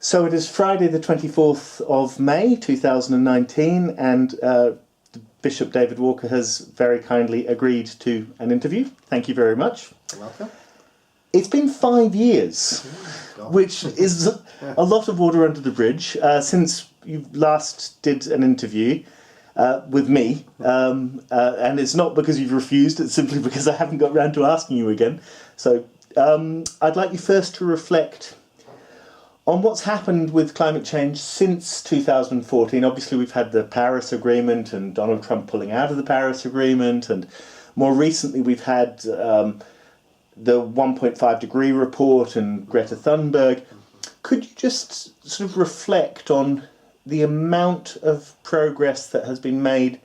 So it is Friday the 24th of May 2019 and Bishop David Walker has very kindly agreed to an interview. Thank you very much. You're welcome. It's been 5 years, God. which is a lot of water under the bridge since you last did an interview with me. And it's not because you've refused, it's simply because I haven't got round to asking you again. So I'd like you first to reflect on what's happened with climate change since 2014. Obviously, we've had the Paris Agreement and Donald Trump pulling out of the Paris Agreement, and more recently we've had the 1.5 degree report and Greta Thunberg. Could you just sort of reflect on the amount of progress that has been made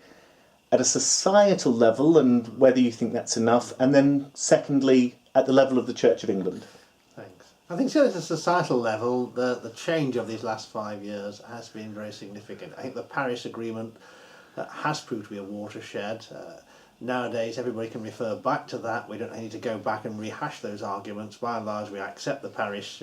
at a societal level and whether you think that's enough, and then secondly, at the level of the Church of England? Thanks. I think certainly at a societal level, the change of these last 5 years has been very significant. I think the Paris Agreement has proved to be a watershed. Nowadays, everybody can refer back to that. We don't need to go back and rehash those arguments. By and large, we accept the Paris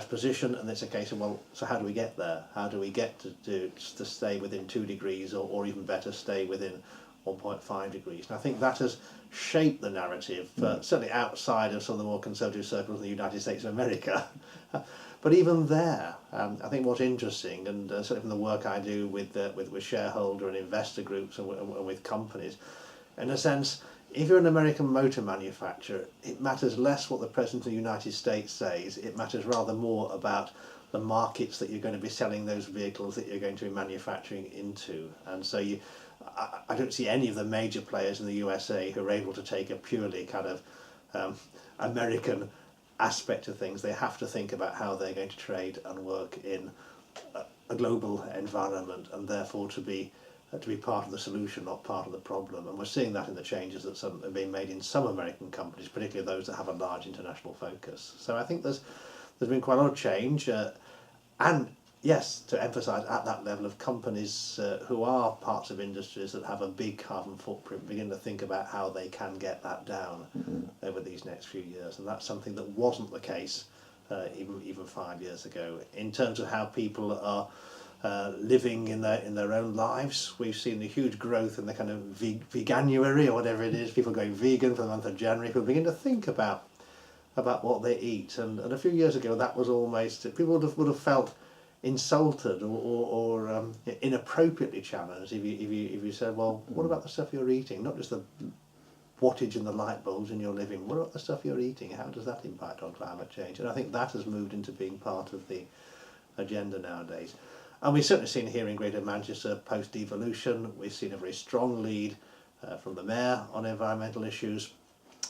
position, and it's a case of, well, so how do we get there? How do we get to stay within 2 degrees, or even better, stay within 1.5 degrees? And I think that has shaped the narrative, certainly outside of some of the more conservative circles in the United States of America. But even there, I think what's interesting, and certainly from the work I do with shareholder and investor groups and with companies, in a sense, if you're an American motor manufacturer, it matters less what the President of the United States says. It matters rather more about the markets that you're going to be selling those vehicles that you're going to be manufacturing into. And so I don't see any of the major players in the USA who are able to take a purely kind of American aspect of things. They have to think about how they're going to trade and work in a global environment, and therefore to be part of the solution, not part of the problem. And we're seeing that in the changes that are being made in some American companies, particularly those that have a large international focus. So I think there's been quite a lot of change, and yes, to emphasise at that level of companies who are parts of industries that have a big carbon footprint begin to think about how they can get that down over these next few years. And that's something that wasn't the case even 5 years ago. In terms of how people are living in their own lives, we've seen the huge growth in the kind of veganuary, or whatever it is, people going vegan for the month of January. People begin to think about what they eat, and a few years ago that was almost, people would have felt insulted or inappropriately challenged if you said, well, what about the stuff you're eating? Not just the wattage in the light bulbs in your living. What about the stuff you're eating? How does that impact on climate change? And I think that has moved into being part of the agenda nowadays. And we've certainly seen here in Greater Manchester post-devolution, we've seen a very strong lead from the Mayor on environmental issues.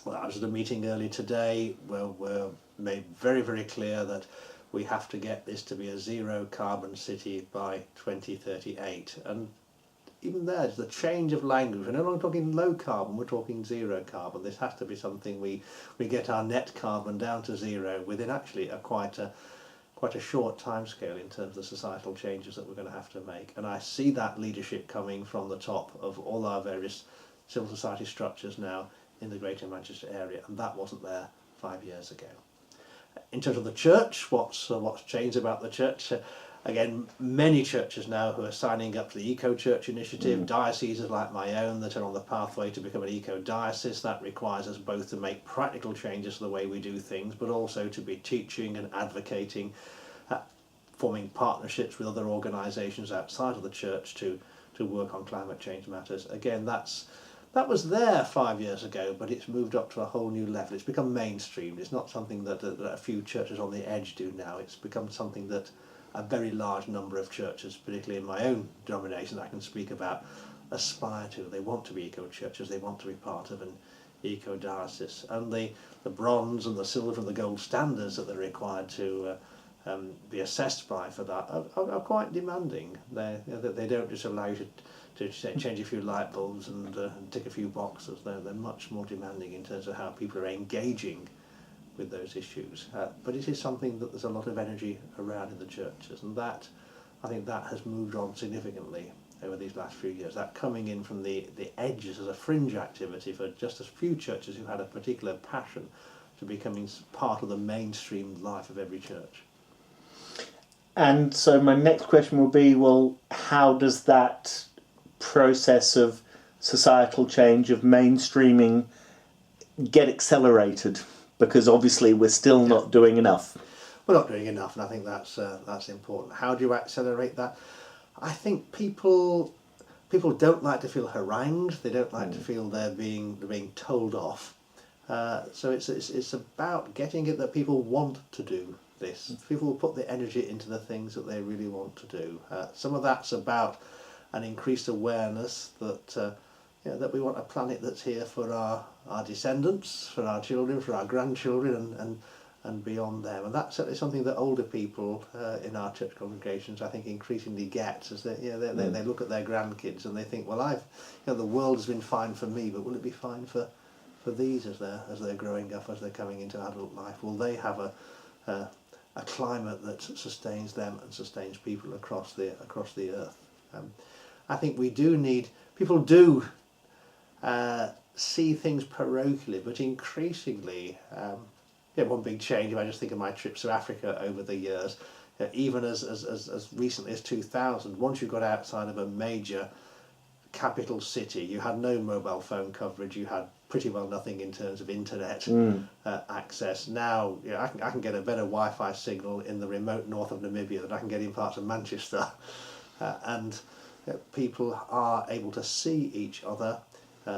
Well, I was at a meeting earlier today where we're made very, very clear that we have to get this to be a zero carbon city by 2038. And even there's the change of language. We're no longer talking low carbon, we're talking zero carbon. This has to be something we get our net carbon down to zero within actually quite a short timescale in terms of the societal changes that we're going to have to make. And I see that leadership coming from the top of all our various civil society structures now in the Greater Manchester area, and that wasn't there 5 years ago. In terms of the church, what's changed about the church? Again, many churches now who are signing up to the Eco Church Initiative, dioceses like my own that are on the pathway to become an eco diocese. That requires us both to make practical changes to the way we do things, but also to be teaching and advocating, forming partnerships with other organisations outside of the church to work on climate change matters. Again, that was there 5 years ago, but it's moved up to a whole new level. It's become mainstream. It's not something that a few churches on the edge do now. It's become something that a very large number of churches, particularly in my own denomination I can speak about, aspire to. They want to be eco-churches. They want to be part of an eco-diocese. And the bronze and the silver and the gold standards that they're required to be assessed by for that are quite demanding. They don't just allow you to change a few light bulbs and tick a few boxes. They're much more demanding in terms of how people are engaging with those issues. But it is something that there's a lot of energy around in the churches, and that, I think that has moved on significantly over these last few years. That coming in from the edges as a fringe activity for just a few churches who had a particular passion to becoming part of the mainstream life of every church. And so my next question will be, well, how does that process of societal change, of mainstreaming, get accelerated? Because obviously we're still not doing enough. We're not doing enough, and I think that's important. How do you accelerate that? I think people don't like to feel harangued. They don't like to feel they're being told off. So it's about getting it that people want to do this. People will put the energy into the things that they really want to do. Some of that's about an increased awareness that that we want a planet that's here for our descendants, for our children, for our grandchildren, and beyond them. And that's certainly something that older people in our church congregations, I think, increasingly get as they look at their grandkids and they think, well, the world has been fine for me, but will it be fine for these as they're growing up, as they're coming into adult life? Will they have a climate that sustains them and sustains people across the earth? I think we do need people do see things parochially, but increasingly. One big change, if I just think of my trips to Africa over the years, even as recently as 2000, once you got outside of a major capital city, you had no mobile phone coverage, you had pretty well nothing in terms of internet access. Now I can get a better Wi-Fi signal in the remote north of Namibia than I can get in parts of Manchester. And people are able to see each other.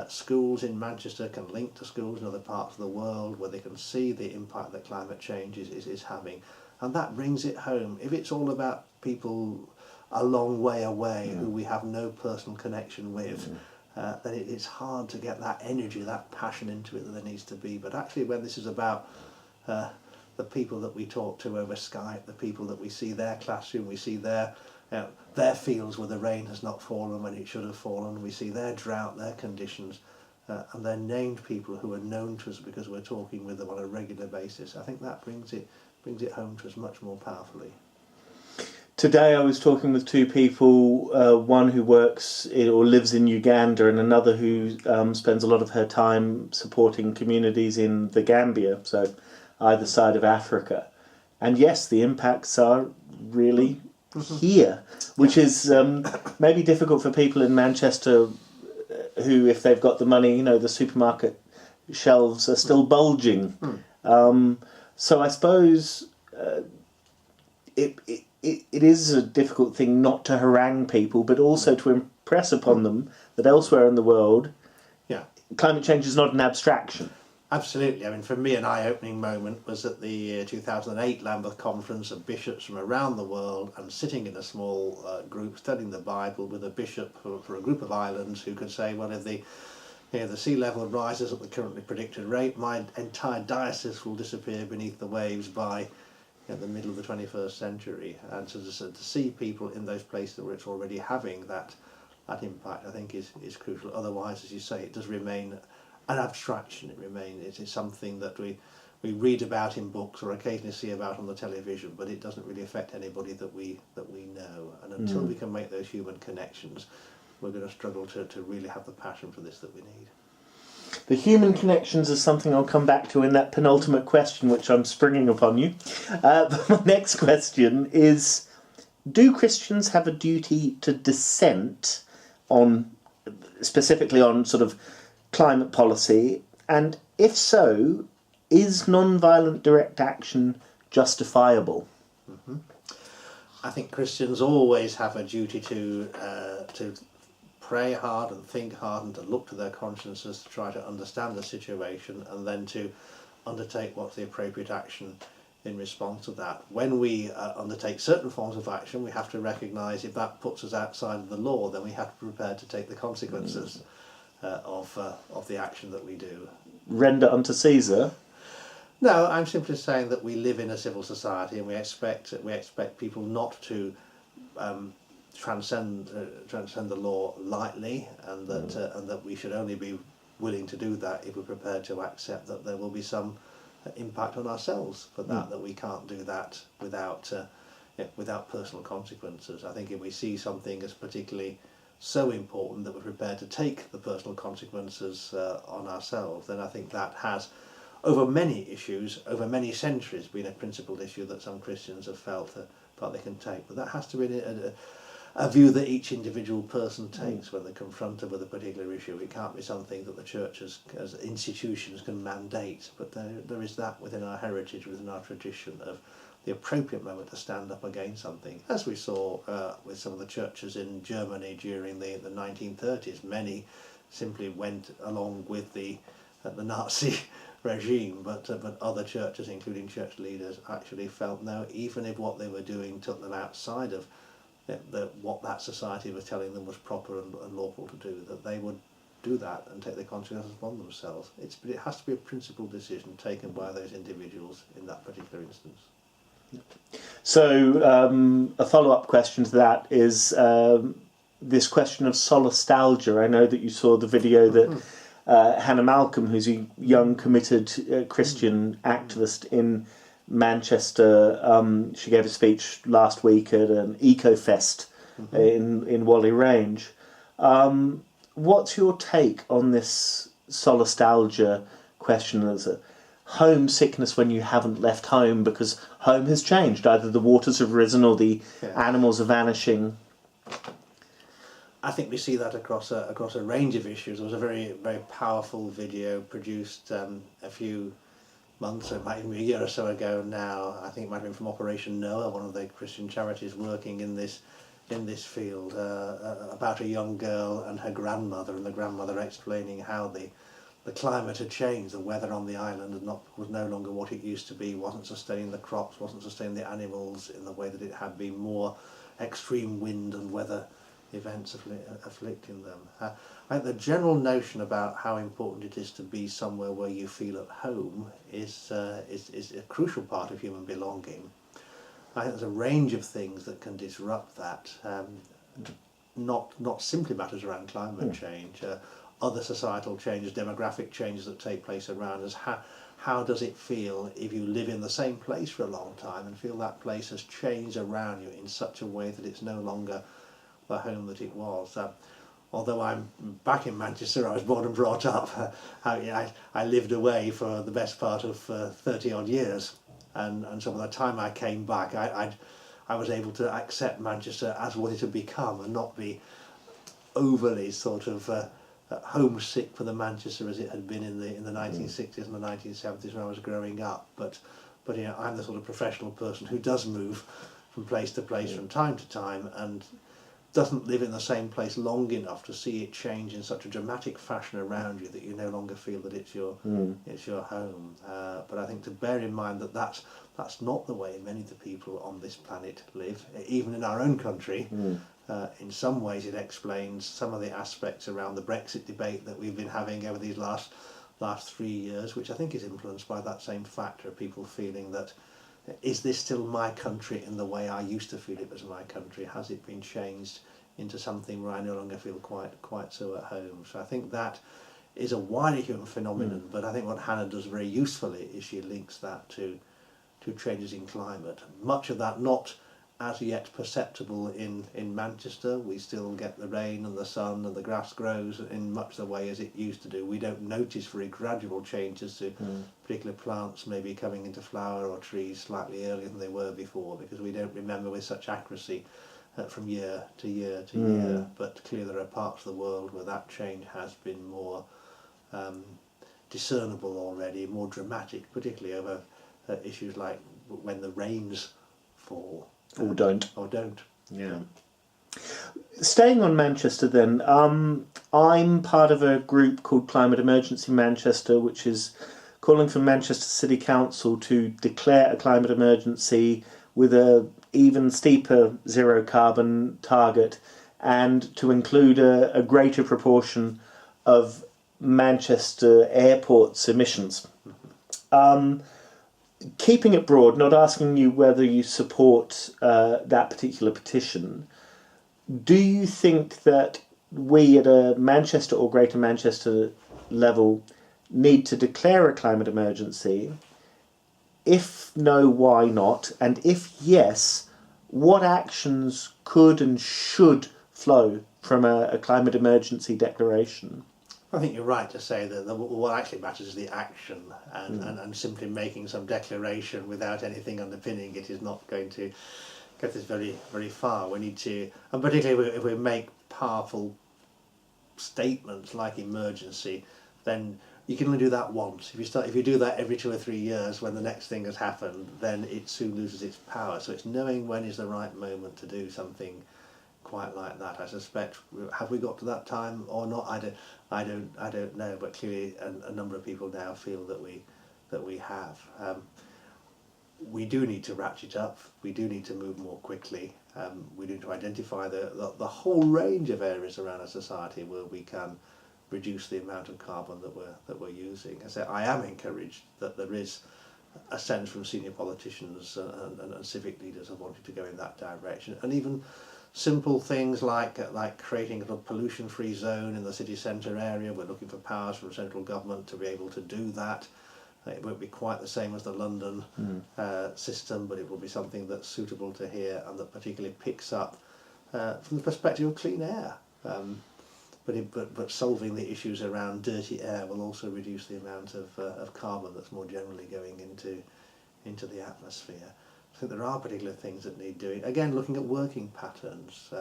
Schools in Manchester can link to schools in other parts of the world where they can see the impact that climate change is having, and that brings it home. If it's all about people a long way away who we have no personal connection with, then it's hard to get that energy, that passion into it that there needs to be. But actually when this is about the people that we talk to over Skype, the people that we see their classroom, we see their fields where the rain has not fallen when it should have fallen. We see their drought, their conditions, and they're named people who are known to us because we're talking with them on a regular basis. I think that brings it home to us much more powerfully. Today I was talking with two people, one who works or lives in Uganda and another who spends a lot of her time supporting communities in the Gambia, so either side of Africa. And yes, the impacts are really here, which is maybe difficult for people in Manchester who, if they've got the money, the supermarket shelves are still bulging. So I suppose it is a difficult thing not to harangue people, but also to impress upon them that elsewhere in the world, climate change is not an abstraction. Absolutely. I mean, for me, an eye-opening moment was at the 2008 Lambeth Conference of bishops from around the world, and sitting in a small group studying the Bible with a bishop for a group of islands who could say, well, if the sea level rises at the currently predicted rate, my entire diocese will disappear beneath the waves by the middle of the 21st century. And to see people in those places where it's already having that impact, I think is crucial. Otherwise, as you say, it does remain an abstraction. It is something that we read about in books or occasionally see about on the television, but it doesn't really affect anybody that we know. And until we can make those human connections, we're going to struggle to really have the passion for this that we need. The human connections is something I'll come back to in that penultimate question, which I'm springing upon you. But my next question is, do Christians have a duty to dissent specifically on sort of climate policy, and if so, is non-violent direct action justifiable? I think Christians always have a duty to pray hard and think hard and to look to their consciences to try to understand the situation and then to undertake what's the appropriate action in response to that. When we undertake certain forms of action, we have to recognise if that puts us outside of the law, then we have to be prepared to take the consequences of the action that we do. Render unto Caesar? No, I'm simply saying that we live in a civil society and we expect people not to transcend the law lightly, and that we should only be willing to do that if we're prepared to accept that there will be some impact on ourselves for that we can't do that without personal consequences. I think if we see something as particularly so important that we're prepared to take the personal consequences on ourselves, then I think that has over many issues, over many centuries, been a principled issue that some Christians have felt they can take. But that has to be a view that each individual person takes when they're confronted with a particular issue. It can't be something that the church as institutions can mandate, but there is that within our heritage, within our tradition of the appropriate moment to stand up against something, as we saw with some of the churches in Germany during the 1930s. Many simply went along with the Nazi regime, but other churches, including church leaders, actually felt no, even if what they were doing took them outside of what that society was telling them was proper and lawful to do, that they would do that and take the consequences upon themselves. But it has to be a principled decision taken by those individuals in that particular instance. So a follow-up question to that is this question of solastalgia. I know that you saw the video that Hannah Malcolm, who's a young committed Christian activist in Manchester, she gave a speech last week at an EcoFest in Whalley Range. What's your take on this solastalgia question as a homesickness when you haven't left home because home has changed? Either the waters have risen or the animals are vanishing. I think we see that across a range of issues. There was a very, very powerful video produced a few months, it might even be a year or so ago now. I think it might have been from Operation Noah, one of the Christian charities working in this field, about a young girl and her grandmother, and the grandmother explaining how the climate had changed. The weather on the island was no longer what it used to be, wasn't sustaining the crops, wasn't sustaining the animals in the way that it had been. More extreme wind and weather events afflicting them. I think the general notion about how important it is to be somewhere where you feel at home is a crucial part of human belonging. I think there's a range of things that can disrupt that, not simply matters around climate change, other societal changes, demographic changes that take place around us. How does it feel if you live in the same place for a long time and feel that place has changed around you in such a way that it's no longer the home that it was? Although I'm back in Manchester, I was born and brought up, I lived away for the best part of 30 odd years, and so by the time I came back I was able to accept Manchester as what it had become and not be overly sort of homesick for the Manchester as it had been in the 1960s and the 1970s when I was growing up. But you know, I'm the sort of professional person who does move from place to place from time to time and doesn't live in the same place long enough to see it change in such a dramatic fashion around you that you no longer feel that it's your home. But I think to bear in mind that that's not the way many of the people on this planet live, even in our own country. In some ways it explains some of the aspects around the Brexit debate that we've been having over these last 3 years, which I think is influenced by that same factor of people feeling that, is this still my country in the way I used to feel it was my country? Has it been changed into something where I no longer feel quite so at home? So I think that is a wider human phenomenon, but I think what Hannah does very usefully is she links that to changes in climate. Much of that not as yet perceptible in Manchester. We still get the rain and the sun and the grass grows in much the way as it used to do. We don't notice very gradual changes to particular plants maybe coming into flower or trees slightly earlier than they were before, because we don't remember with such accuracy from year to year to year. But clearly there are parts of the world where that change has been more discernible already, more dramatic, particularly over issues like when the rains fall. Or don't. Yeah. Staying on Manchester then, I'm part of a group called Climate Emergency Manchester, which is calling for Manchester City Council to declare a climate emergency with a even steeper zero carbon target and to include a greater proportion of Manchester Airport's emissions. Keeping it broad, not asking you whether you support that particular petition, do you think that we at a Manchester or Greater Manchester level need to declare a climate emergency? If no, why not? And if yes, what actions could and should flow from a climate emergency declaration? I think you're right to say that what actually matters is the action, and simply making some declaration without anything underpinning it is not going to get us very, very far. We need to, and particularly if we make powerful statements like emergency, then you can only do that once. If you do that every 2 or 3 years, when the next thing has happened, then it soon loses its power. So it's knowing when is the right moment to do something quite like that. I suspect, have we got to that time or not? I don't know. But clearly, a number of people now feel that we have. We do need to ratchet up. We do need to move more quickly. We need to identify the whole range of areas around our society where we can reduce the amount of carbon that we're using. I am encouraged that there is a sense from senior politicians and civic leaders of wanting to go in that direction, and even simple things like creating a pollution-free zone in the city centre area. We're looking for powers from central government to be able to do that. It won't be quite the same as the London system, but it will be something that's suitable to here and that particularly picks up from the perspective of clean air. But solving the issues around dirty air will also reduce the amount of carbon that's more generally going into the atmosphere. I think there are particular things that need doing. Again, looking at working patterns.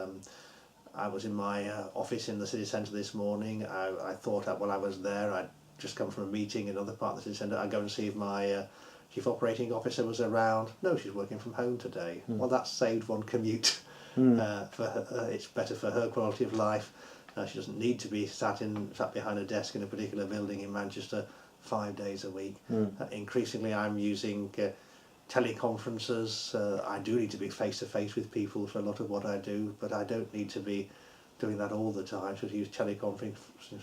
I was in my office in the city centre this morning. I thought while I was there, I'd just come from a meeting in another part of the city centre. I'd go and see if my chief operating officer was around. No, she's working from home today. Well, that's saved one commute. For her, it's better for her quality of life. She doesn't need to be sat behind a desk in a particular building in Manchester 5 days a week. Increasingly, I'm using teleconferences. I do need to be face to face with people for a lot of what I do, but I don't need to be doing that all the time. So to use teleconferencing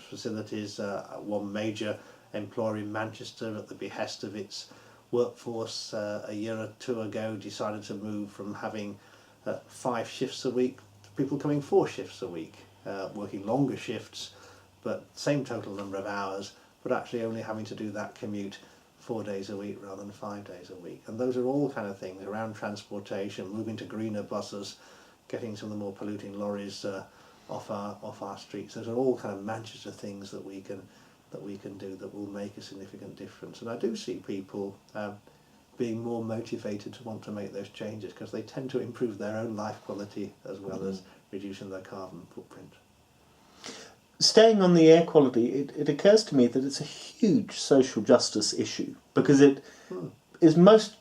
facilities, one major employer in Manchester, at the behest of its workforce, a year or two ago, decided to move from having 5 shifts a week to people coming 4 shifts a week. Working longer shifts, but same total number of hours, but actually only having to do that commute 4 days a week rather than 5 days a week. And those are all kind of things around transportation, moving to greener buses, getting some of the more polluting lorries off our streets. Those are all kind of Manchester things that we can do that will make a significant difference. And I do see people being more motivated to want to make those changes because they tend to improve their own life quality as well as reducing their carbon footprint. Staying on the air quality, it occurs to me that it's a huge social justice issue because it is most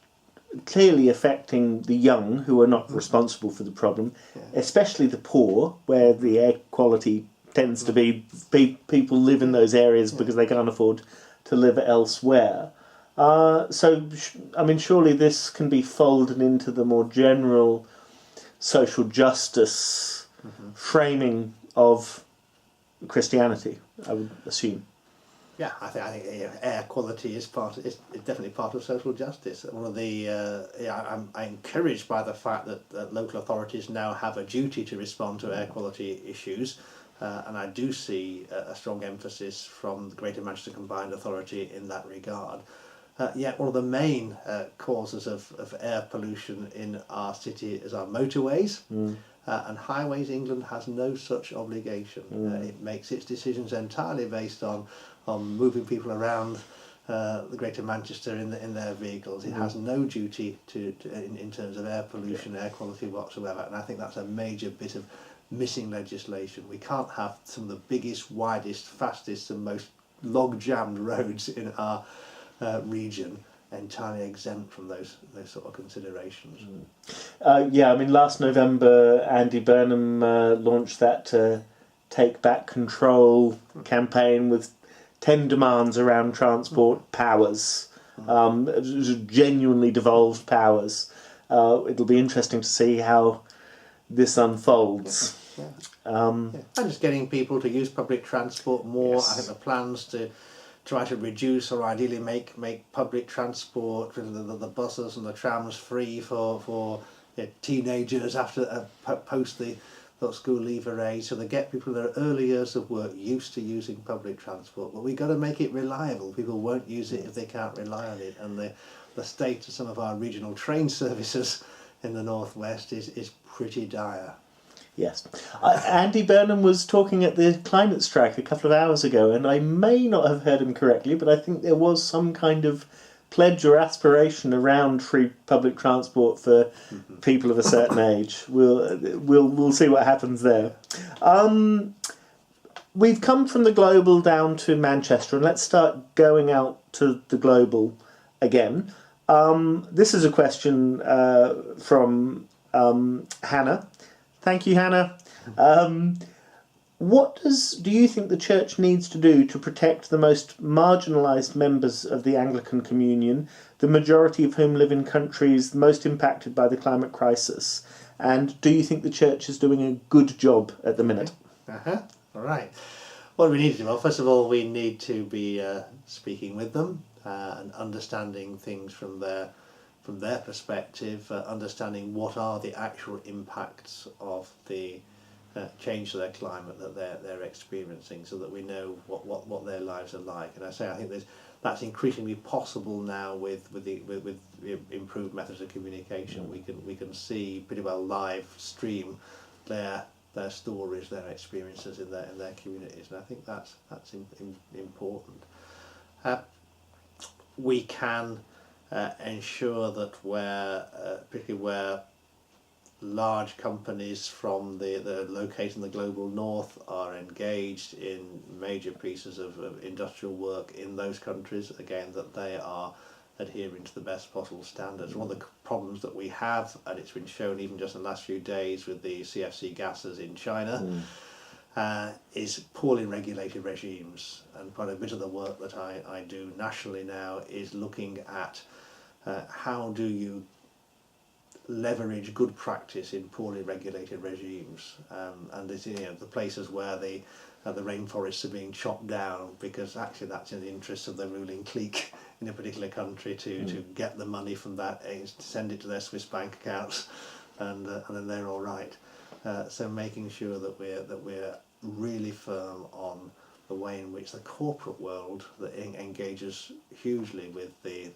clearly affecting the young who are not responsible for the problem, especially the poor, where the air quality tends to be people live in those areas because they can't afford to live elsewhere. Surely this can be folded into the more general social justice framing of Christianity, I would assume. Yeah, I think air quality is definitely part of social justice. One of the I'm encouraged by the fact that local authorities now have a duty to respond to air quality issues, and I do see a strong emphasis from the Greater Manchester Combined Authority in that regard. Yet one of the main causes of air pollution in our city is our motorways. And Highways England has no such obligation. It makes its decisions entirely based on moving people around the Greater Manchester in their vehicles. It has no duty in terms of air pollution, air quality whatsoever. And I think that's a major bit of missing legislation. We can't have some of the biggest, widest, fastest and most log-jammed roads in our region entirely exempt from those sort of considerations. Last November Andy Burnham launched that Take Back Control campaign with 10 demands around transport powers. Genuinely devolved powers. It'll be interesting to see how this unfolds. And just getting people to use public transport more. Yes. I think the plans to try to reduce or ideally make public transport, the buses and the trams free for teenagers after post the school leaver age, so they get people in their early years of work used to using public transport. But we've got to make it reliable. People won't use it if they can't rely on it, and the state of some of our regional train services in the northwest is pretty dire. Yes. Andy Burnham was talking at the Climate Strike a couple of hours ago, and I may not have heard him correctly, but I think there was some kind of pledge or aspiration around free public transport for people of a certain age. We'll see what happens there. We've come from the global down to Manchester, and let's start going out to the global again. This is a question from Hannah. Thank you, Hannah. What do you think the Church needs to do to protect the most marginalised members of the Anglican Communion, the majority of whom live in countries most impacted by the climate crisis? And do you think the Church is doing a good job at the minute? All right. What do we need to do? Well, first of all, we need to be speaking with them and understanding things from their perspective, understanding what are the actual impacts of the change to their climate that they're experiencing, so that we know what their lives are like. And I think that's increasingly possible now with improved methods of communication. We can see pretty well live stream their stories, their experiences in their communities, and I think that's important. We can ensure that particularly where large companies from the located in the global north are engaged in major pieces of industrial work in those countries, again, that they are adhering to the best possible standards. One of the problems that we have, and it's been shown even just in the last few days with the CFC gases in China, is poorly regulated regimes. And quite a bit of the work that I do nationally now is looking at how do you leverage good practice in poorly regulated regimes, and it's, the places where the rainforests are being chopped down, because actually that's in the interests of the ruling clique in a particular country to get the money from that, send it to their Swiss bank accounts, and then they're all right. So making sure that we're really firm on the way in which the corporate world that engages hugely with the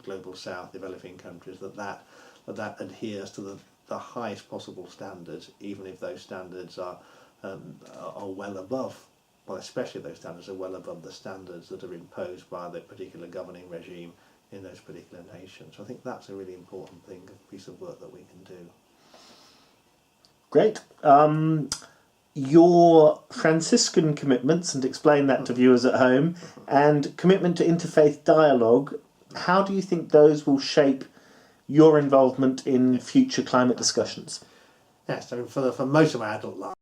global south, developing countries, that adheres to the highest possible standards, even if those standards are well above, well, especially those standards are well above the standards that are imposed by the particular governing regime in those particular nations. So I think that's a really important thing, a piece of work that we can do. Great. Your Franciscan commitments, and explain that to viewers at home, and commitment to interfaith dialogue, how do you think those will shape your involvement in future climate discussions? Yes, I mean, for most of my adult life,